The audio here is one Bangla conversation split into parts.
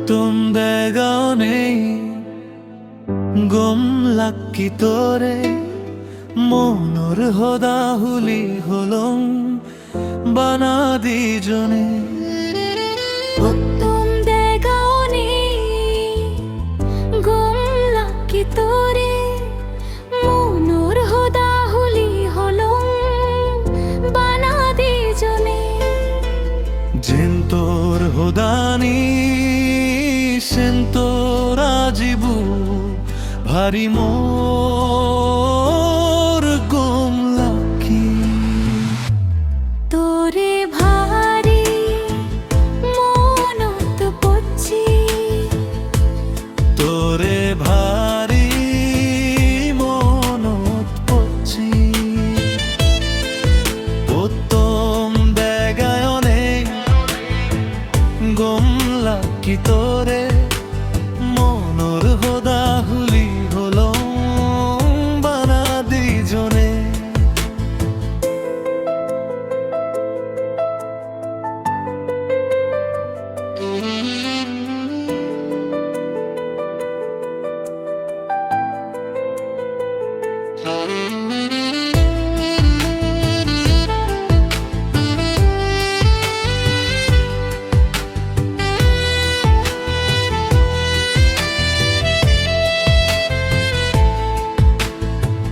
তুম দেগানে গম লাকি তোরে মনর হদাহুলি হলং বানা দিজনে উত্তম দেগানে গম লাকি তোরে মনর হদাহুলি হলং বানা দিজনে জেন্তর হদানি সেন্তর আজিবু ভারি মোর গম লাকি তোরে ভারি মনত পড়ছি তোরে ভারি মনত পড়ছি উত্তম দেগায়নে গম লাকি তোরে মনর হদাহুলি হলো বানা দিজনে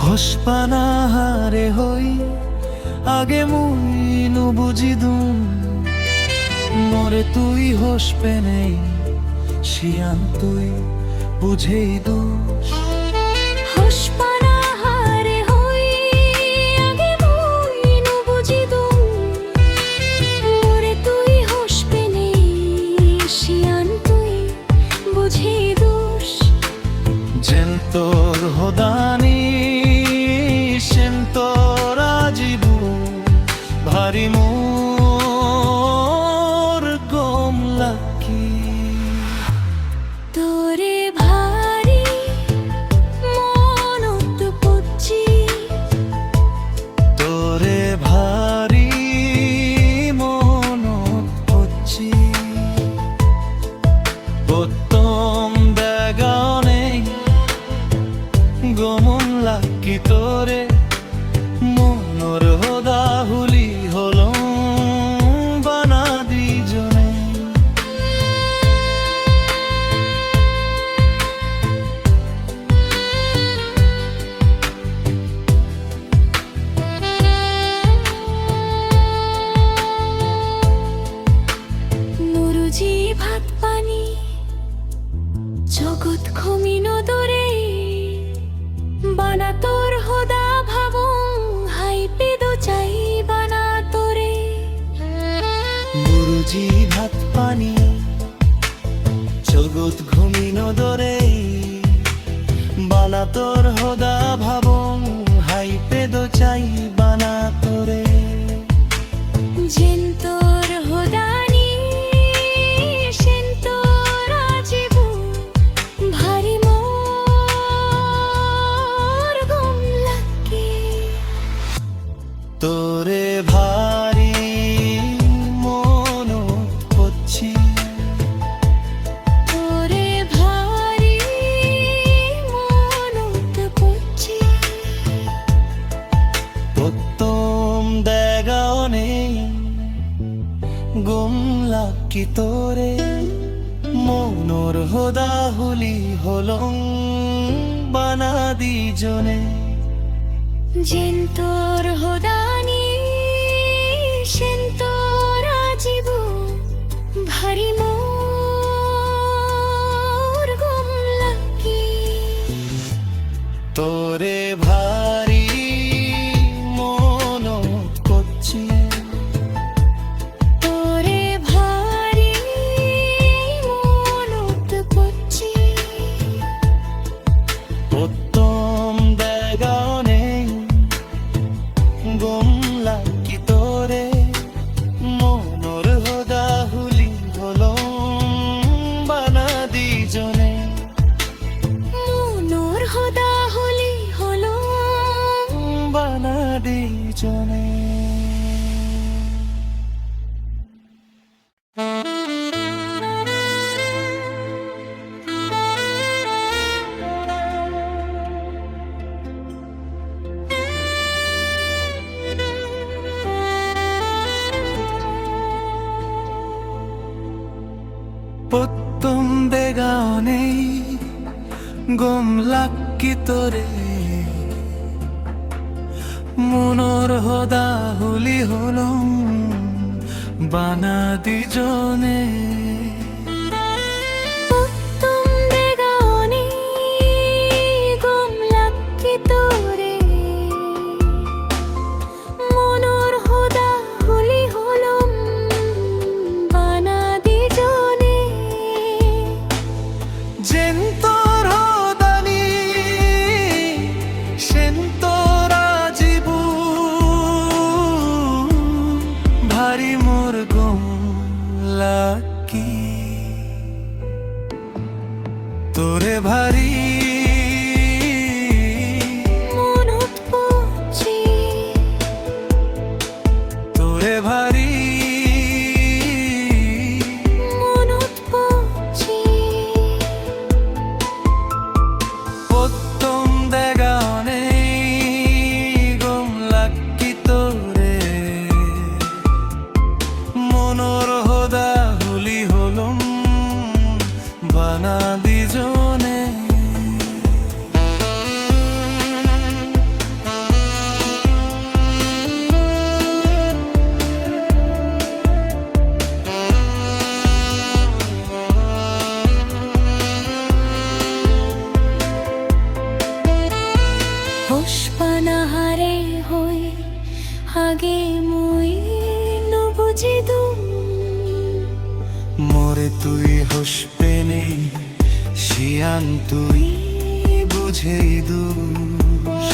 হসপানা হারে হই আগে মুই নু বুঝিদুম মরে তুই হসপে নেই শিয়ান তুই বুঝেই দোষ হসপানা হারে হই আগে মুই নু বুঝিদুম মোরে তুই হসপে নেই শিয়ান তুই বুঝি দোষ জেন্তর হদানি সেন্তর আজিবু ভারি মোর গম লাকি তোরে ভারি মনত পড়ছি তোরে ভারি মনত পড়ছি উত্তম দেগানে গমন লাকি তোরে মনর হদাহুলি হলো বানা দিজনে নুরুজি ভাত পানি জগৎ খমিন দরে বানা তোর হদা ভাবং হাই পেদো চাই বানা তোরে গুরুজি ভাত পানি জগৎ ঘুমিন দরে বানা তোর হদা ভাবং হাই পেদ চাই বানা তোরে জেন তোর হদানি সেন তোর আজিবু ভারি মোর গম লাকি তোরে ভারি মনত পড়ছি তোরে ভারি মনত পড়ছি উত্তম দেগানে গম লাকি তোরে মনর হদাহুলি হলং বানা দিজনে জেন তোর হদানি সেন তোর আজিবু ভারি মোর গম লাকি তোরে ভারি মনত করছি তোরে ভারি মনত পড়ছি উত্তম দেগানে গম লাকি তোরে মনর হদাহুলি হলো প্রথম দেগানে গম লাকি তোরে মনোর হদা হুলি হলম বানা দিজনে উত্তম বেগানে গম লাকি তোরে মনোর হদা হুলি হলম বানা দিজনে জেন্তর হদানি সেন্তর আজিবু ভারি মোর গম লাকি তোরে ভারি মনত পড়ছে তোরে ভারি মনত পড়ছে প্রথম দেগানে গম লাকি তোরে মনোর হদা হুলি হলম বানা দিজনে হোসপানাহারে হই আগে মুই নবুঝি দুম মোরে তুই হসবে নেই শিয়ান তুই বুঝেই দুষ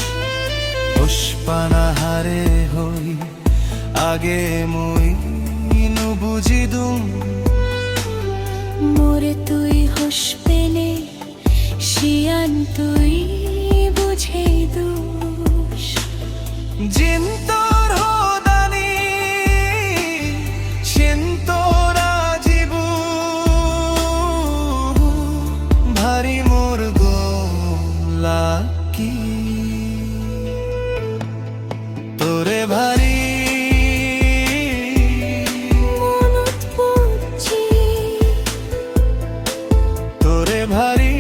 হসপানাহারে হই আগে মই নু বুঝি দুম মোরে তুই হোসপেনে শিয়ান তুই বুঝে দোষ জিন্তর হদানি সেন্তর আজিবু ভারি মোর লাকি তোরে ভারি মনত পড়ছে তোরে ভারি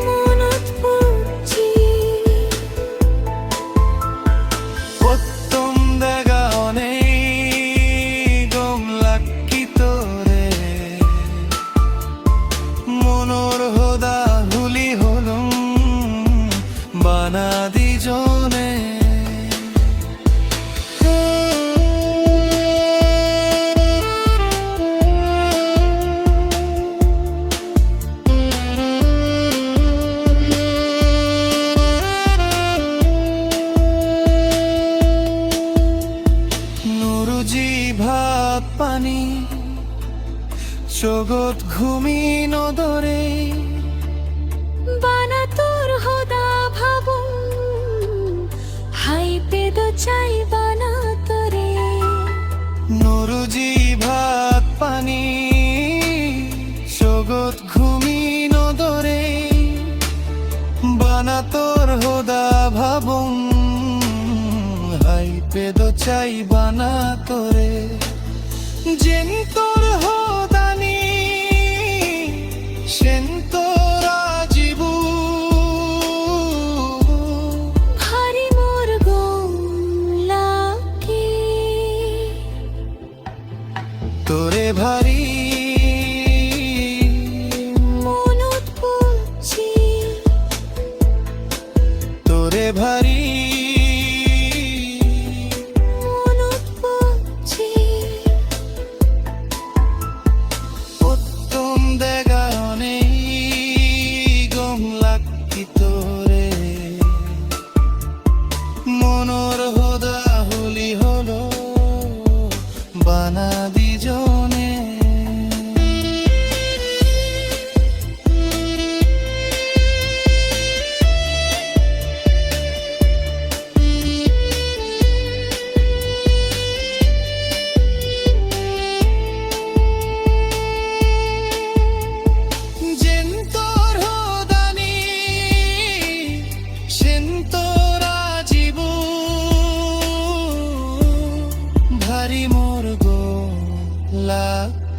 মনত পড়ছে প্রথম দেগানে গম লাকি তোরে মনোর হদা হুলি হলম বানা দিজনে নুরুজি ভাত পানি জগৎ ঘুমি নদরে বানা তোর হদা ভাবু হাই পেদ চাই বানা তোরে নুরুজি ভাত পানি জগৎ ঘুমি নদরে বানা তোর হদা ভাবুম হাই পেদ চাই বানা তোরে জেন তোর হদানি সেন তোর আজিবু ভারি মোর গম লাকি তোরে ভারি মনত পড়ছে তোরে ভারি মনত পড়ছে প্রথম দেগানে গম লাকি তোরে মনোর হদা হুলি হলো বানা দিজনে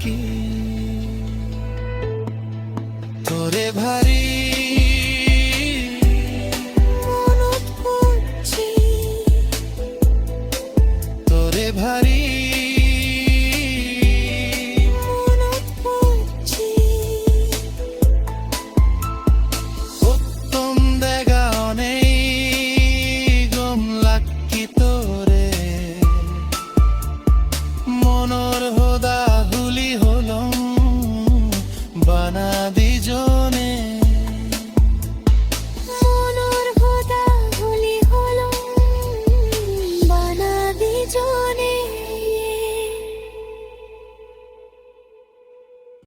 কি তোরে ভারী